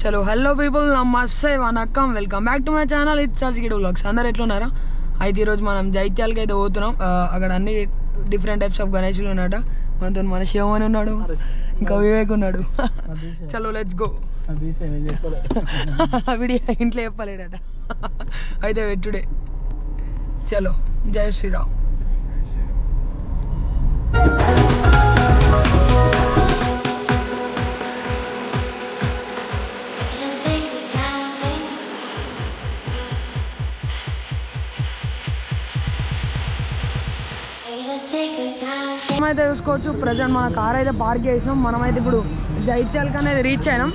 చలో hello people, namaste vanakkam, welcome back to my channel. It's సర్జికిడ్ vlogs. అందరు ఎట్లున్నారా? అయితే ఈరోజు మనం జైత్యాలకి అయితే పోతున్నాం. అక్కడ అన్ని డిఫరెంట్ టైప్స్ ఆఫ్ గణేషులు ఉన్నాడ. మనతో మన శివమని ఉన్నాడు, ఇంకా వివేక్ ఉన్నాడు. చలో లెట్స్ గో. వీడియో ఇంట్లో చెప్పలేడట. అయితే టుడే చలో. జై శ్రీరామ్. మనమైతే చూసుకోవచ్చు, ప్రజెంట్ మన కార్ అయితే పార్క్ చేసినాం. మనమైతే ఇప్పుడు జైత్యాలకి అనేది రీచ్ అయినాం.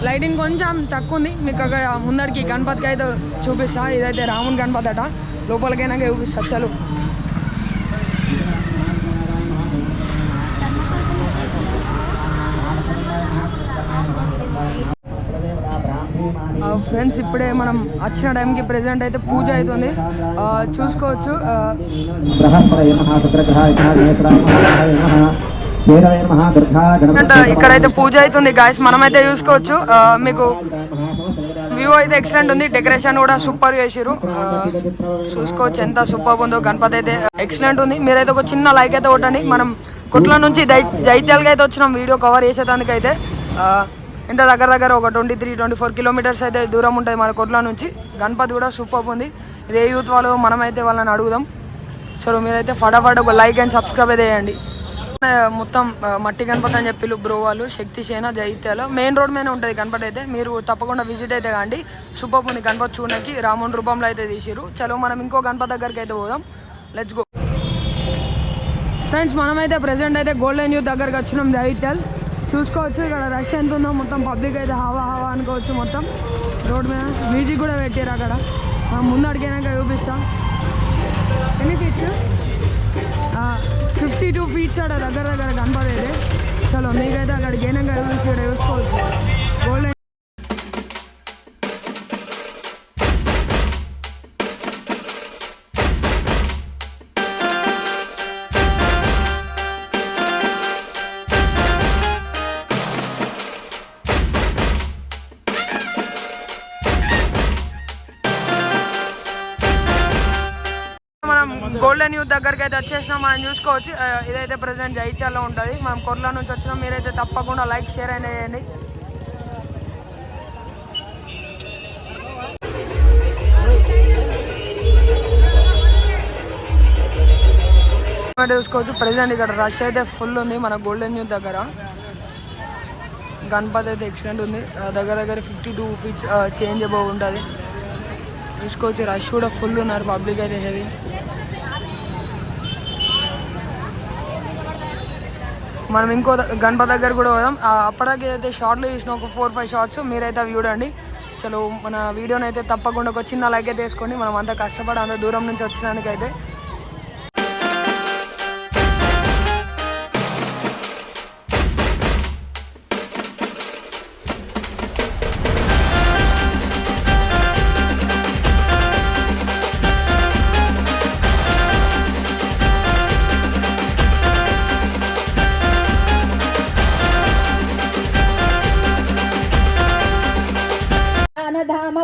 లైటింగ్ కొంచెం తక్కువ ఉంది, మీకు అక్కడ ముందడికి గణపతికి అయితే చూపిస్తా. ఇదైతే రాముని గణపతి అట, లోపలికైనా చూపిస్తా. చలో. ఫ్రెండ్స్, ఇప్పుడే మనం వచ్చిన టైంకి ప్రెజెంట్ అయితే పూజ అవుతుంది, చూసుకోవచ్చు. ఇక్కడైతే పూజ అవుతుంది గాయస్, మనమైతే చూసుకోవచ్చు. మీకు వ్యూ అయితే ఎక్సలెంట్ ఉంది, డెకరేషన్ కూడా సూపర్ చేసిరు. చూసుకోవచ్చు ఎంత సూపర్ ఉందో. గణపతి అయితే ఎక్సలెంట్ ఉంది. మీరైతే ఒక చిన్న లైక్ అయితే కొట్టండి. మనం కొట్ల నుంచి జైత్యాలకి అయితే వచ్చినాం వీడియో కవర్ చేసేదానికైతే. ఇంత దగ్గర ఒక 23-24 కిలోమీటర్స్ అయితే దూరం ఉంటుంది మన కొట్ల నుంచి. గణపతి కూడా సూపర్ ఉంది. ఇదే యూత్ వాళ్ళు, మనమైతే వాళ్ళని అడుగుదాం. చలో, మీరైతే ఫటాఫట్ ఒక లైక్ అండ్ సబ్స్క్రైబ్ అయితే చేయండి. మొత్తం మట్టి గణపతి అని చెప్పి బ్రో వాళ్ళు, శక్తిసేన జైత్యాల మెయిన్ రోడ్ మీద ఉంటుంది గణపతి అయితే. మీరు తప్పకుండా విజిట్ అయితే కాండి. సూపర్ ఉంది గణపతి చూడడానికి, రాముని రూపంలో అయితే తీసిరు. చలో, మనం ఇంకో గణపతి దగ్గరికి అయితే పోదాం. Let's go. ఫ్రెండ్స్, మనమైతే ప్రెసెంట్ అయితే గోల్డెన్ యూత్ దగ్గరికి వచ్చినాం జైత్యాల్. చూసుకోవచ్చు ఇక్కడ రష్ ఎంత ఉందో. మొత్తం పబ్లిక్ అయితే హవా అనుకోవచ్చు. మొత్తం రోడ్ మీద మ్యూజిక్ కూడా పెట్టారు అక్కడ. ముందు అడిగినాక చూపిస్తా. ఎన్ని ఫీట్స్? 52 ఫీట్స్ అక్కడ దగ్గర గణపతి అయితే. చలో, మీకైతే అక్కడికి అయినాక చూసి ఇక్కడ చూసుకోవచ్చు. గోల్డెన్ గోల్డెన్ యూత్ దగ్గరికి అయితే వచ్చేసినాం. మనం చూసుకోవచ్చు. ఇదైతే ప్రజెంట్ జైత్యాల్లో ఉంటుంది. మనం కొర్ల నుంచి వచ్చినాం. మీరైతే తప్పకుండా లైక్ షేర్ అయినా చేయండి. చూసుకోవచ్చు ప్రజెంట్ ఇక్కడ రష్ అయితే ఫుల్ ఉంది మన గోల్డెన్ యూత్ దగ్గర. గణపతి అయితే ఎక్సలెంట్ ఉంది. దగ్గర 52 ఫీట్స్ చేంజ్ అబౌవ్ ఉంటుంది. చూసుకోవచ్చు, రష్ కూడా ఫుల్ ఉన్నారు. పబ్లిక్ అయితే హెవీ. మనం ఇంకో గణపతి దగ్గర కూడా పోదాం. అప్పటికి అయితే షార్ట్లు తీసిన ఒక 4-5 షార్ట్స్, మీరైతే అవి చూడండి. చలో, మన వీడియోని అయితే తప్పకుండా ఒక చిన్న లైక్ అయితే వేసుకోండి. మనం అంతా కష్టపడి అంత దూరం నుంచి వచ్చినందుకైతే.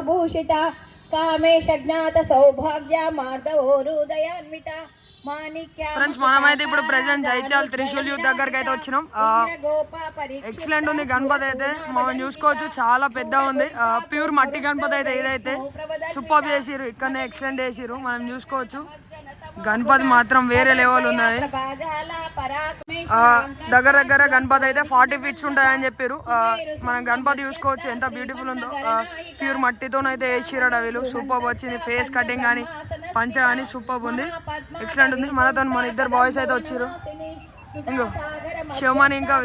భూషిత కామేశ జ్ఞాత సౌభాగ్య మార్దవోరుదయాన్విత మాణిక్య. ఫ్రెండ్స్, మనమైతే ఇప్పుడు ప్రెసెంట్ జైత్యాల త్రిశూల్ యూత్ దగ్గరికి అయితే వచ్చినాం. ఎక్సలెంట్ ఉంది గణపతి అయితే. మనం చూసుకోవచ్చు, చాలా పెద్ద ఉంది. ప్యూర్ మట్టి గణపతి అయితే ఇదైతే సూపర్ చేసిరు. ఇక్కడనే ఎక్సలెంట్ చేసిరు. మనం చూసుకోవచ్చు, గణపతి మాత్రం వేరే లెవెల్ ఉన్నది. దగ్గర గణపతి అయితే 40 ఫీట్స్ ఉంటాయని చెప్పారు. మనం గణపతి చూసుకోవచ్చు ఎంత బ్యూటిఫుల్ ఉందో. ప్యూర్ మట్టితోనైతే వేసిరాడు వీళ్ళు. సూపర్ వచ్చింది. ఫేస్ కటింగ్ కానీ పంచ కానీ సూపర్ ఉంది, ఎక్సలెంట్ ఉంది. మనతో మన ఇద్దరు బాయ్స్ అయితే వచ్చారు. ఇంకో శివమని, ఇంకా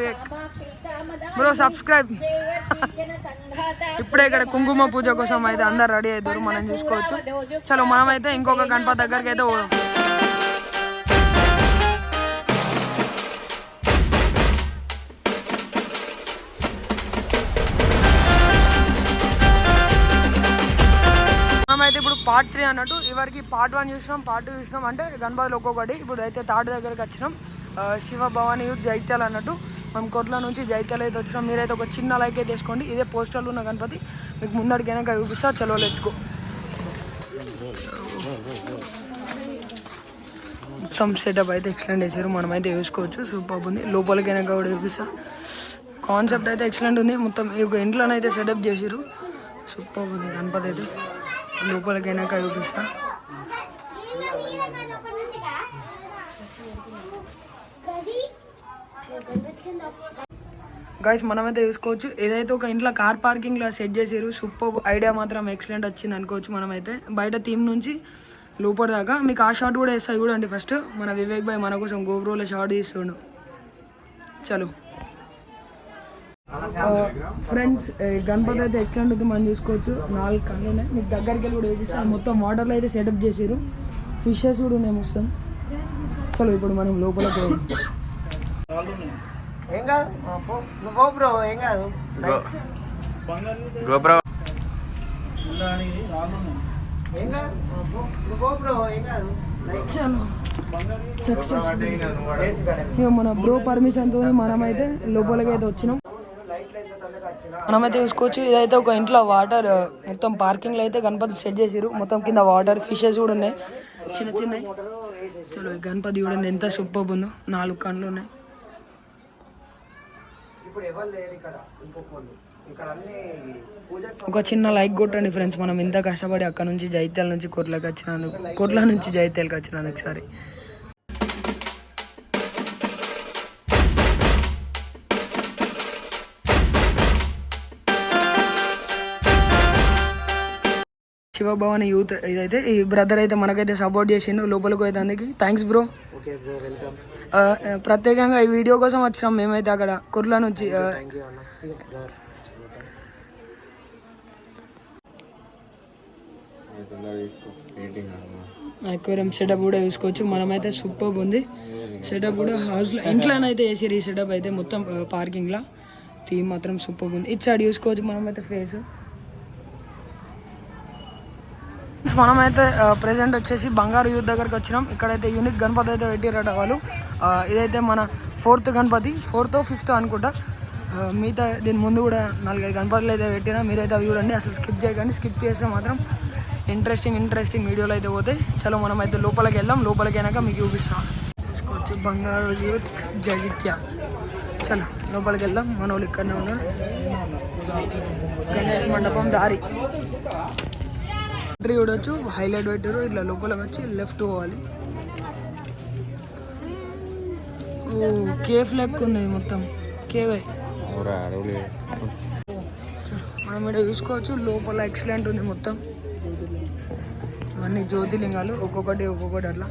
బ్రో సబ్స్క్రైబ్. ఇప్పుడే ఇక్కడ కుంకుమ పూజ కోసం అయితే అందరు రెడీ అవుతారు. మనం చూసుకోవచ్చు. చలో, మనమైతే ఇంకొక గణపతి దగ్గరికి అయితే పోదాం. మనమైతే ఇప్పుడు పార్ట్ 3 అన్నట్టు. ఇవరికి పార్ట్ 1 చూసినాం, పార్ట్ 2 చూసినాం. అంటే గణపతిలో ఒక్కొక్కటి. ఇప్పుడు అయితే థర్డ్ దగ్గరికి వచ్చినాం. శివ భవానీ యూత్ జైత్యాల అన్నట్టు. మనం కొట్ల నుంచి జైత్యాల అయితే వచ్చినాం. మీరైతే ఒక చిన్న లైక్ అయితే వేసుకోండి. ఇదే పోస్టర్లో ఉన్న గణపతి మీకు ముందడికైనా చూపిస్తా. చలో లెట్స్ గో. మొత్తం సెటప్ అయితే ఎక్సలెంట్ వేసారు, మనమైతే చూసుకోవచ్చు. సూపర్ ఉంది. లోపలికైనా కూడా చూపిస్తా. కాన్సెప్ట్ అయితే ఎక్సలెంట్ ఉంది. మొత్తం ఇంట్లోనైతే సెటప్ చేసారు. సూపర్ ఉంది గణపతి అయితే. లోపలికైనాక చూపిస్తా. గైస్ మనమైతే చూసుకోవచ్చు. ఏదైతే ఒక ఇంట్లో కార్ పార్కింగ్లో సెట్ చేసారు. సూపర్ ఐడియా మాత్రం ఎక్సలెంట్ వచ్చింది అనుకోవచ్చు. మనమైతే బయట థీమ్ నుంచి లోపల దాకా మీకు ఆ షాట్ కూడా వేస్తాయి చూడండి. ఫస్ట్ మన వివేక్ భాయ్ మన కోసం గోప్రోలో షాట్ తీస్తుండు. చలో ఫ్రెండ్స్, గణపతి అయితే ఎక్సలెంట్ ఉంది. మనం చూసుకోవచ్చు 4 కళ్ళు ఉన్నాయి. మీకు దగ్గరికి వెళ్ళి కూడా చూపిస్తాను. మొత్తం వాటర్లో అయితే సెటప్ చేసారు. ఫిషెస్ కూడా ఉన్నాయి మొత్తం. చలో ఇప్పుడు మనం లోపలికి సక్సెస్. ఇక మన బ్రో పర్మిషన్తో మనమైతే లోపలికి అయితే వచ్చినాం. మనమైతే చూసుకోవచ్చు. ఇదైతే ఒక ఇంట్లో వాటర్ మొత్తం పార్కింగ్లో అయితే గణపతి సెట్ చేసారు. మొత్తం కింద వాటర్ ఫిషెస్ కూడా ఉన్నాయి చిన్న చిన్నవి. చలో ఈ గణపతి చూడండి ఎంత సూపర్ ఉందో. 4 కళ్ళు ఉన్నాయి. ఒక చిన్న లైక్ కొట్టండి ఫ్రెండ్స్. మనం ఇంత కష్టపడి అక్కడ నుంచి జైత్యాల నుంచి కొట్లకి వచ్చినందుకు, కొట్ల నుంచి జైత్యాలకి వచ్చినందుకు. ఒకసారి శివభవాని యూత్ ఇదైతే ఈ బ్రదర్ అయితే మనకైతే సపోర్ట్ చేసిండు లోపలికి అయితే. అందుకే థ్యాంక్స్ బ్రో. ప్రత్యేకంగా ఈ వీడియో కోసం వచ్చినాం మేమైతే అక్కడ కుర్ల నుంచి. అక్వేరియం సెటప్ కూడా చూసుకోవచ్చు. మనమైతే సూపర్ ఉంది సెటప్ కూడా. హౌస్లో ఇంట్లోనైతే వేసారు ఈ సెటప్ అయితే మొత్తం పార్కింగ్లో. థీమ్ మాత్రం సూపర్ ఉంది. ఇటు సైడ్ చూసుకోవచ్చు మనమైతే ఫేస్. మనమైతే ప్రెసెంట్ వచ్చేసి బంగారు యూత్ దగ్గరికి వచ్చినాం. ఇక్కడైతే యూనిక్ గణపతి అయితే పెట్టిరట వాళ్ళు. ఇదైతే మన 4th Ganapati, 4th or 5th అనుకుంటా. మిగతా దీని ముందు కూడా 4-5 గణపతులు అయితే పెట్టినా. మీరైతే అవి చూడండి, అసలు స్కిప్ చేయకండి. స్కిప్ చేస్తే మాత్రం ఇంట్రెస్టింగ్ వీడియోలు అయితే పోతాయి. చలో మనమైతే లోపలికి వెళ్దాం. లోపలికి అయినాక మీకు చూపిస్తాం. చూసుకోవచ్చు బంగారు యూత్ జగిత్యాల. చలో లోపలికి వెళ్దాం. మన వాళ్ళు ఇక్కడనే ఉన్నారు. గణేష్ మండపం దారి చూడొచ్చు. హైలైట్ పెట్టారు. ఇట్లా లోపలికి వచ్చి లెఫ్ట్ పోవాలి. ఓ కేఫ్ లెక్క ఉంది మొత్తం. కేవే మనం ఇక్కడ చూసుకోవచ్చు. లోపల ఎక్సలెంట్ ఉంది మొత్తం. అన్ని జ్యోతిలింగాలు ఒక్కొక్కటి అట్లా.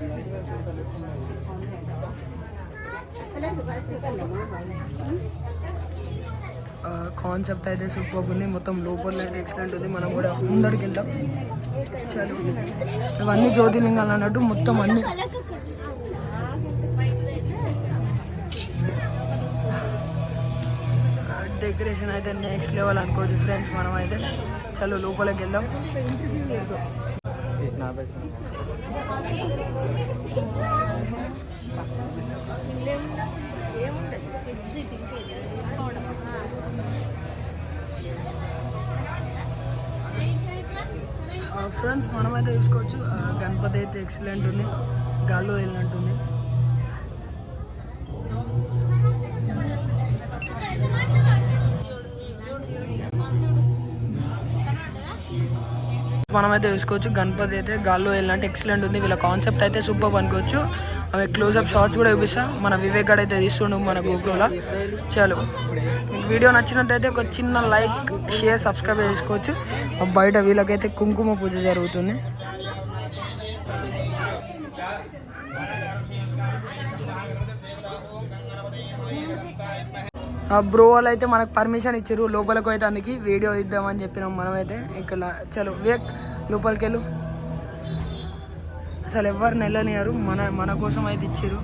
కాన్సెప్ట్ అయితే సూపర్ ఉంది. మొత్తం లోపల అయితే ఎక్సలెంట్ ఉంది. మనం కూడా ముందరికి వెళ్దాం. చలో ఇవన్నీ జ్యోతిలింగాలు అన్నట్టు మొత్తం అన్ని. డెకరేషన్ అయితే నెక్స్ట్ లెవెల్ అనుకోవచ్చు ఫ్రెండ్స్. మనం అయితే చలో లోపలికి వెళ్దాం. ఫ్రెండ్స్ మనమైతే చూసుకోవచ్చు. గణపతి అయితే ఎక్సలెంట్ ఉంది. గాల్లో వెళ్ళినట్టుంది. మనమైతే చూసుకోవచ్చు. గణపతి అయితే గాల్లో వెళ్ళినట్టు ఎక్సలెంట్ ఉంది. వీళ్ళ కాన్సెప్ట్ అయితే సూపర్ అనుకోవచ్చు. అవి క్లోజ్అప్ షార్ట్స్ కూడా చూపిస్తా. మన వివేక్ గడ్ అయితే తీస్తుండు మన గోప్రోలో. చలో మీకు వీడియో నచ్చినట్టయితే ఒక చిన్న లైక్, షేర్, సబ్స్క్రైబ్ చేసుకోవచ్చు. బయట వీళ్ళకైతే కుంకుమ పూజ జరుగుతుంది. బ్రో వాళ్ళు అయితే మనకు పర్మిషన్ ఇచ్చారు లోపలికి అయితే. అందుకే వీడియో ఇద్దామని చెప్పినాం మనమైతే. ఇక్కడ చలో వివేక్ లోపలికి వెళ్ళు. అసలు ఎవరిని వెళ్ళనియారు. మన కోసం అయితే ఇచ్చారు.